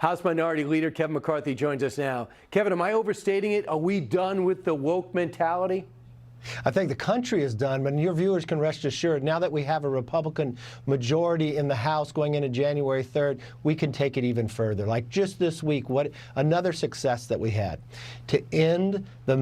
House Minority Leader Kevin McCarthy joins us now. Kevin, am I overstating it? Are we done with the woke mentality? I think the country is done, but your viewers can rest assured, now that we have a Republican majority in the House going into January 3rd, we can take it even further. Like just this week, what another success that we had, to end the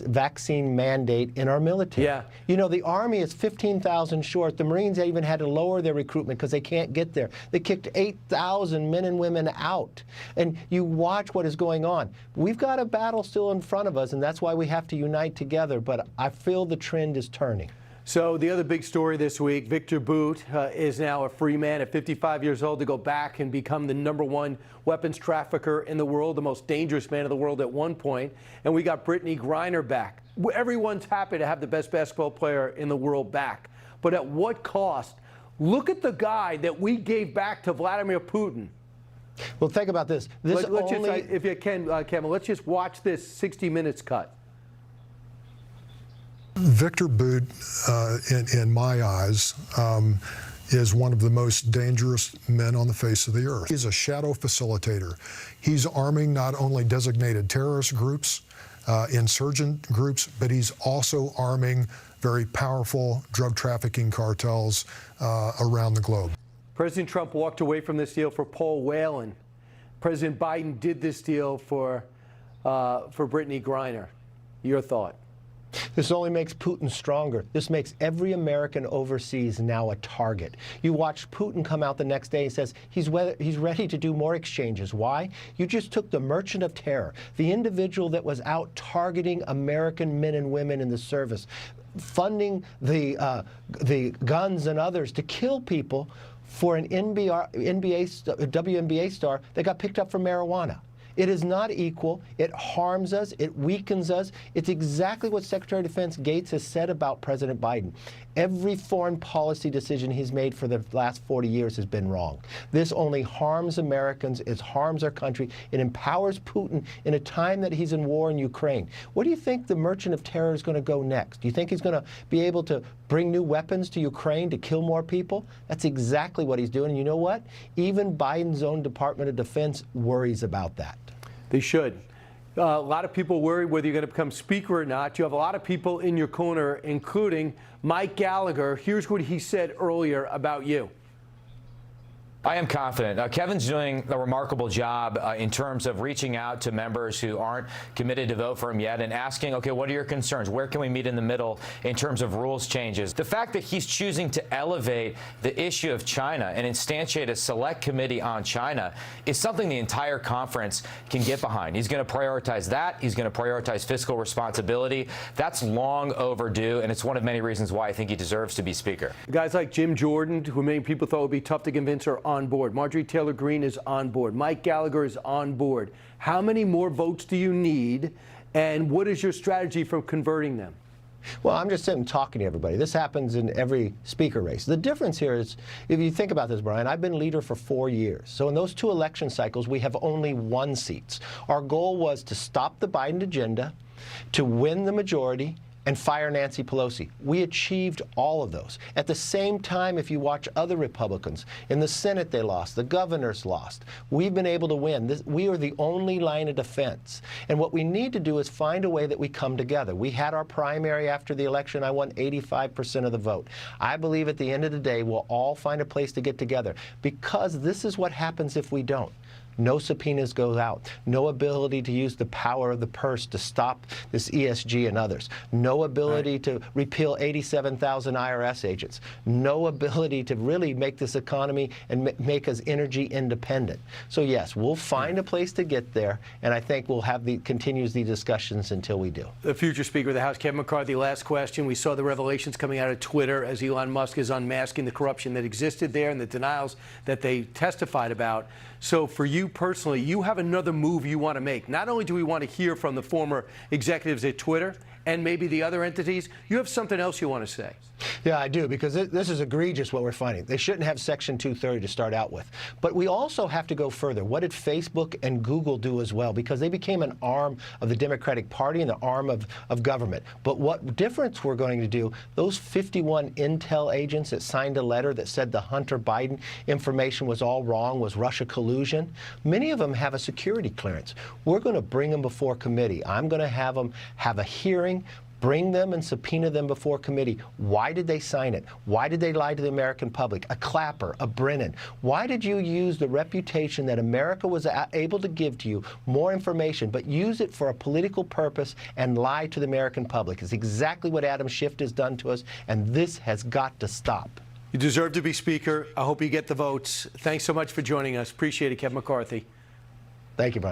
vaccine mandate in our military. Yeah. You know, the Army is 15,000 short. The Marines even had to lower their recruitment because they can't get there. They kicked 8,000 men and women out. And you watch what is going on. We've got a battle still in front of us, and that's why we have to unite together. But I feel the trend is turning. So the other big story this week, Victor Boot is now a free man at 55 years old to go back and become the #1 weapons trafficker in the world, the most dangerous man in the world at one point. And we got Brittany Griner back. Everyone's happy to have the best basketball player in the world back. But at what cost? Look at the guy that we gave back to Vladimir Putin. Well, think about this. If you can, Kevin, let's just watch this 60 Minutes cut. Victor Boot, in my eyes, is one of the most dangerous men on the face of the earth. He's a shadow facilitator. He's arming not only designated terrorist groups, insurgent groups, but he's also arming very powerful drug trafficking cartels around the globe. President Trump walked away from this deal for Paul Whelan. President Biden did this deal for Brittany Griner. Your thought? This only makes Putin stronger. This makes every American overseas now a target. You watch Putin come out the next day and says he's ready to do more exchanges. Why? You just took the merchant of terror, the individual that was out targeting American men and women in the service, funding the guns and others to kill people for an WNBA star that got picked up for marijuana. It is not equal. It harms us. It weakens us. It's exactly what Secretary of Defense Gates has said about President Biden. Every foreign policy decision he's made for the last 40 years has been wrong. This only harms Americans. It harms our country. It empowers Putin in a time that he's in war in Ukraine. Where do you think the merchant of terror is going to go next? Do you think he's going to be able to bring new weapons to Ukraine to kill more people? That's exactly what he's doing. And you know what? Even Biden's own Department of Defense worries about that. They should. A lot of people worry whether you're going to become speaker or not. You have a lot of people in your corner, including Mike Gallagher. Here's what he said earlier about you. I am confident. Kevin's doing a remarkable job in terms of reaching out to members who aren't committed to vote for him yet and asking, okay, what are your concerns? Where can we meet in the middle in terms of rules changes? The fact that he's choosing to elevate the issue of China and instantiate a select committee on China is something the entire conference can get behind. He's going to prioritize that. He's going to prioritize fiscal responsibility. That's long overdue, and it's one of many reasons why I think he deserves to be speaker. Guys like Jim Jordan, who many people thought would be tough to convince, are on board. Marjorie Taylor Greene is on board. Mike Gallagher is on board. How many more votes do you need, and what is your strategy for converting them? Well, I'm just sitting talking to everybody. This happens in every speaker race. The difference here is, if you think about this, Brian, I've been leader for 4 years. So in those 2 election cycles, we have only 1 seat. Our goal was to stop the Biden agenda, to win the majority, and fire Nancy Pelosi. We achieved all of those. At the same time, if you watch other Republicans, in the Senate they lost, the governors lost. We've been able to win. We are the only line of defense. And what we need to do is find a way that we come together. We had our primary after the election. I won 85% of the vote. I believe at the end of the day, we'll all find a place to get together, because this is what happens if we don't. No subpoenas go out. No ability to use the power of the purse to stop this ESG and others. No ability to repeal 87,000 IRS agents. No ability to really make this economy and make us energy independent. So yes, we'll find a place to get there, and I think we'll have continues the discussions until we do. The future Speaker of the House, Kevin McCarthy, last question. We saw the revelations coming out of Twitter as Elon Musk is unmasking the corruption that existed there and the denials that they testified about. So for you personally, you have another move you want to make. Not only do we want to hear from the former executives at Twitter and maybe the other entities, you have something else you want to say. Yeah, I do, because this is egregious what we're finding. They shouldn't have Section 230 to start out with. But we also have to go further. What did Facebook and Google do as well? Because they became an arm of the Democratic Party and the arm of government. But what difference we're going to do, those 51 intel agents that signed a letter that said the Hunter Biden information was all wrong, was Russia collusion, Many of them have a security clearance. We're going to bring them before committee. I'm going to have them have a hearing, bring them and subpoena them before committee. Why did they sign it? Why did they lie to the American public? A Clapper, a Brennan. Why did you use the reputation that America was able to give to you, more information, but use it for a political purpose and lie to the American public? It's exactly what Adam Schiff has done to us, and this has got to stop. You deserve to be Speaker. I hope you get the votes. Thanks so much for joining us. Appreciate it, Kevin McCarthy. Thank you, Brian.